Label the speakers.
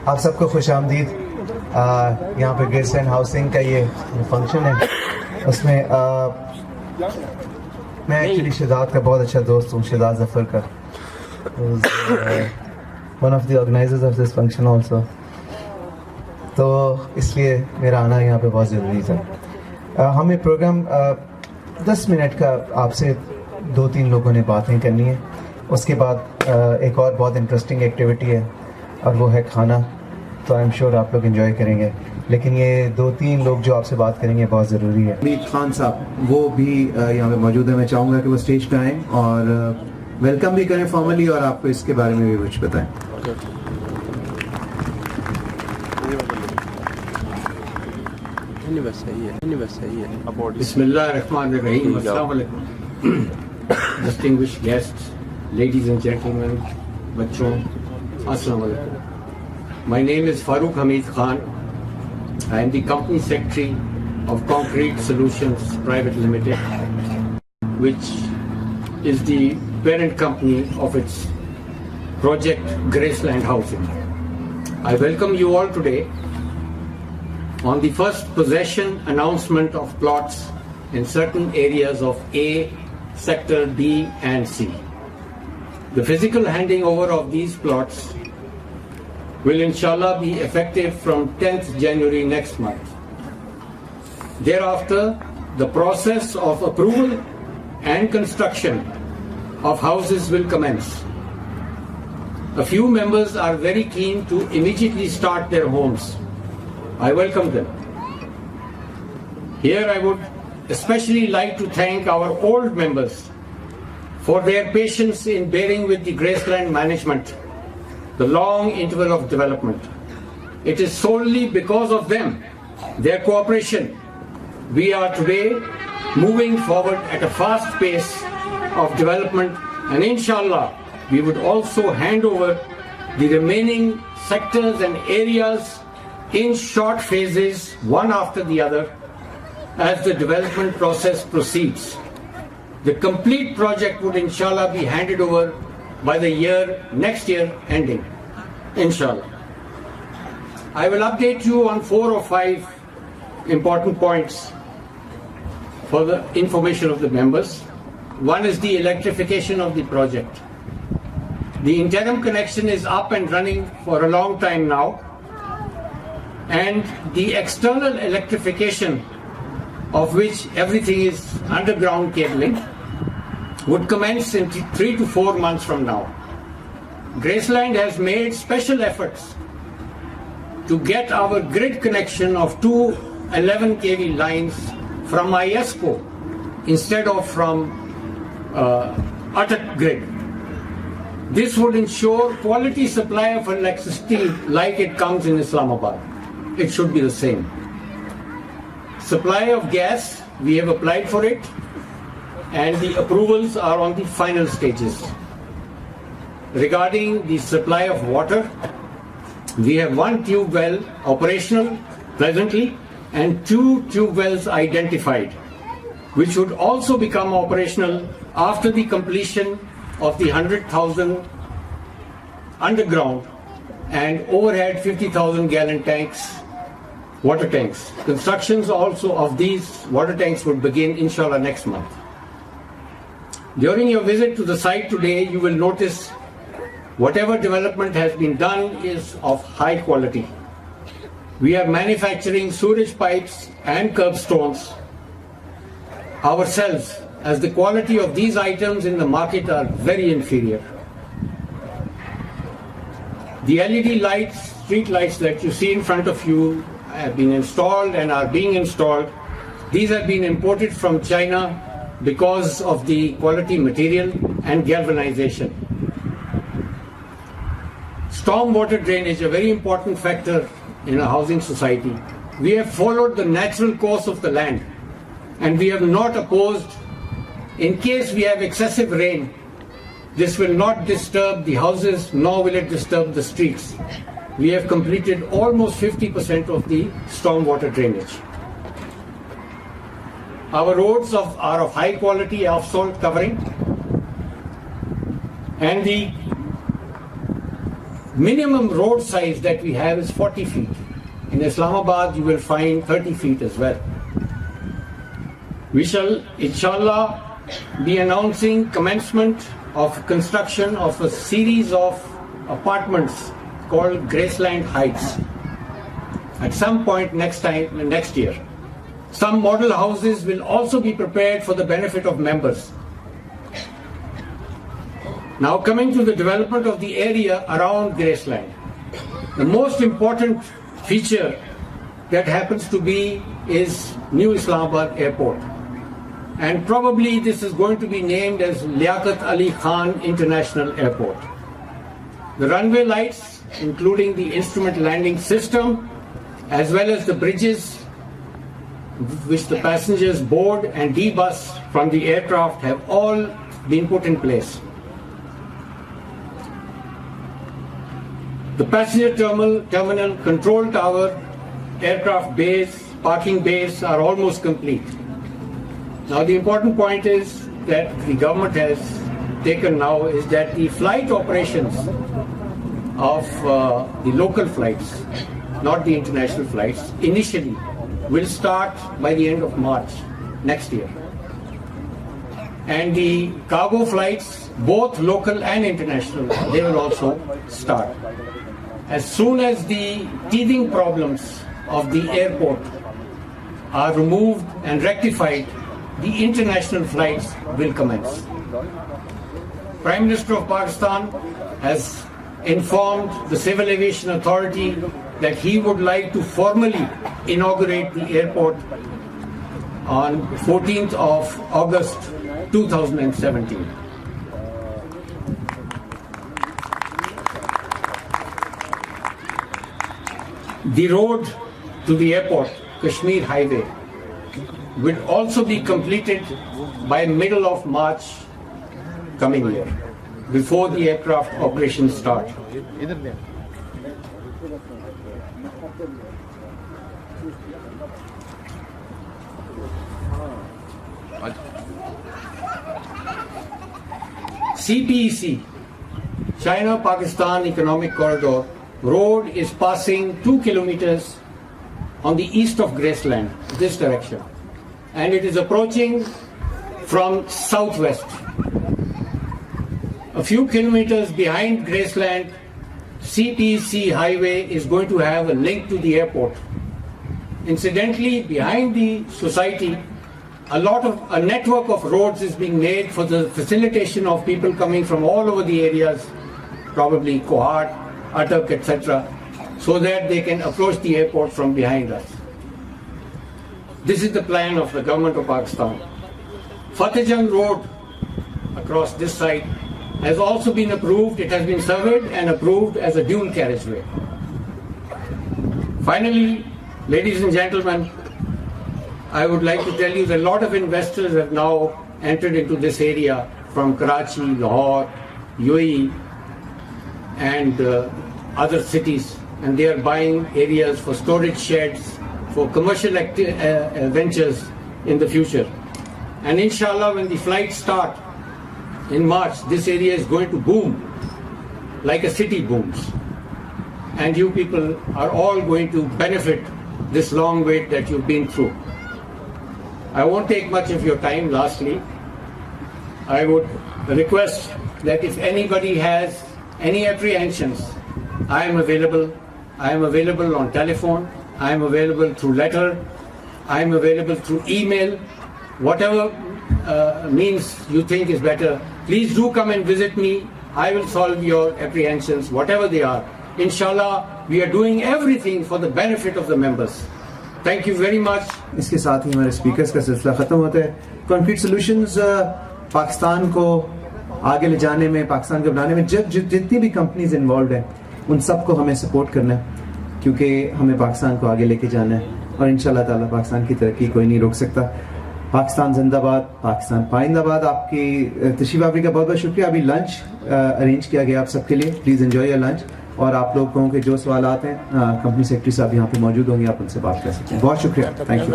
Speaker 1: आप सबको खुशामदीद। यहाँ पे ग्रेसलैंड हाउसिंग का ये फंक्शन है, उसमें मैं एक्चुअली शहजाद का बहुत अच्छा दोस्त हूँ, शहजाद जफर का, one of the organizers of this function also, तो इसलिए मेरा आना यहाँ पे बहुत ज़रूरी था। हमें प्रोग्राम 10 मिनट का आपसे 2-3 लोगों ने बातें करनी है, उसके बाद एक और बहुत इंटरेस्टिंग एक्टिविटी है और वो है खाना, तो आई एम श्योर आप लोग एंजॉय करेंगे। लेकिन ये 2-3 लोग जो आपसे बात करेंगे बहुत ज़रूरी है। हमीद खान साहब वो भी यहाँ पे मौजूद है, मैं चाहूँगा कि वो स्टेज पे आएँ और वेलकम भी करें फॉर्मली और आपको इसके बारे में भी कुछ बताएं।
Speaker 2: बिस्मिल्लाहिर्रहमानिर्रहीम, अस्सलाम वालेकुम, distinguished guests, ladies and gentlemen, बच्चों, अस्सलाम वालेकुम। My name is Farouk Hamid Khan. I am the company secretary of Concrete Solutions Private Limited, which is the parent company of its project Graceland Housing. I welcome you all today on the first possession announcement of plots in certain areas of A, Sector B and C. The physical handing over of these plots will inshallah be effective from 10th January next month. Thereafter, the process of approval and construction of houses will commence. A few members are very keen to immediately start their homes. I welcome them. Here I would especially like to thank our old members for their patience in bearing with the Graceland management the long interval of development. It is solely because of them, their cooperation, we are today moving forward at a fast pace of development, and inshallah we would also hand over the remaining sectors and areas in short phases, one after the other, as the development process proceeds. The complete project would inshallah be handed over by the next year ending, inshallah. I will update you on 4 or 5 important points for the information of the members. One is the electrification of the project. The interim connection is up and running for a long time now, and the external electrification, of which everything is underground cabling, would commence in 3 to 4 months from now. Graceland has made special efforts to get our grid connection of 2 11 kV lines from ISCO instead of from Atak grid. This would ensure quality supply of electricity like it comes in Islamabad. It should be the same. Supply of gas, we have applied for it, and the approvals are on the final stages. Regarding the supply of water, we have 1 tube well operational presently and 2 tube wells identified, which would also become operational after the completion of the 100,000 underground and overhead 50,000 gallon tanks, water tanks. Constructions also of these water tanks would begin inshallah next month. During your visit to the site today, you will notice whatever development has been done is of high quality. We are manufacturing sewage pipes and curbstones ourselves, as the quality of these items in the market are very inferior. The LED lights, street lights that you see in front of you have been installed and are being installed. These have been imported from China because of the quality material and galvanization. Storm water drainage, a very important factor in a housing society. We have followed the natural course of the land, and we have not opposed, in case we have excessive rain, this will not disturb the houses, nor will it disturb the streets. We have completed almost 50% of the storm water drainage. Our roads are of high quality asphalt covering, and the minimum road size that we have is 40 feet. In Islamabad, you will find 30 feet as well. We shall, inshallah, be announcing commencement of construction of a series of apartments called Graceland Heights at some point next year. Some model houses will also be prepared for the benefit of members. Now coming to the development of the area around Graceland, the most important feature that happens to be is New Islamabad Airport. And probably this is going to be named as Liaquat Ali Khan International Airport. The runway lights, including the instrument landing system, as well as the bridges which the passengers board and debus from the aircraft, have all been put in place. The passenger terminal, control tower, aircraft bays, parking bays are almost complete. Now the important point is that the government has taken now is that the flight operations of the local flights, not the international flights, initially will start by the end of March next year. And the cargo flights, both local and international, they will also start. As soon as the teething problems of the airport are removed and rectified, the international flights will commence. Prime Minister of Pakistan has informed the Civil Aviation Authority that he would like to formally inaugurate the airport on 14th of August 2017. The road to the airport, Kashmir Highway, will also be completed by middle of March coming year, before the aircraft operations start. CPEC, China-Pakistan Economic Corridor road is passing 2 kilometers on the east of Graceland, this direction, and it is approaching from southwest. A few kilometers behind Graceland, CPEC highway is going to have a link to the airport. Incidentally, behind the society, a network of roads is being made for the facilitation of people coming from all over the areas, probably Kohat, Attak, etc., so that they can approach the airport from behind us. This is the plan of the government of Pakistan. Fatehjang Road across this side has also been approved. It has been surveyed and approved as a dual carriageway. Finally, ladies and gentlemen, I would like to tell you that a lot of investors have now entered into this area from Karachi, Lahore, UAE, and other cities, and they are buying areas for storage sheds, for commercial ventures in the future. And inshallah, when the flights start in March, this area is going to boom like a city booms. And you people are all going to benefit this long wait that you've been through. I won't take much of your time. Lastly, I would request that if anybody has any apprehensions, I am available. I am available on telephone. I am available through letter. I am available through email. Whatever means you think is better, please do come and visit me. I will solve your apprehensions, whatever they are. Inshallah, we are doing everything for the benefit of the members. Thank you very much.
Speaker 1: इसके साथ ही हमारे speakers का सिलसिला ख़त्म होता है. Concrete solutions Pakistan को आगे ले जाने में, पाकिस्तान को बनाने में जितनी भी कंपनीज इन्वॉल्व हैं, उन सबको हमें सपोर्ट करना है, क्योंकि हमें पाकिस्तान को आगे लेके जाना है और इंशाल्लाह ताला पाकिस्तान की तरक्की कोई नहीं रोक सकता. पाकिस्तान जिंदाबाद, पाकिस्तान पाइंदाबाद. आपकी तशरीफ आवरी का बहुत बहुत शुक्रिया. अभी लंच अरेंज किया गया आप सबके लिए. Please enjoy your lunch. और आप लोगों के जो सवाल आते हैं, कंपनी सेक्रेटरी साहब यहाँ पे मौजूद होंगे, आप उनसे बात कर सकते हैं. बहुत शुक्रिया. Thank you.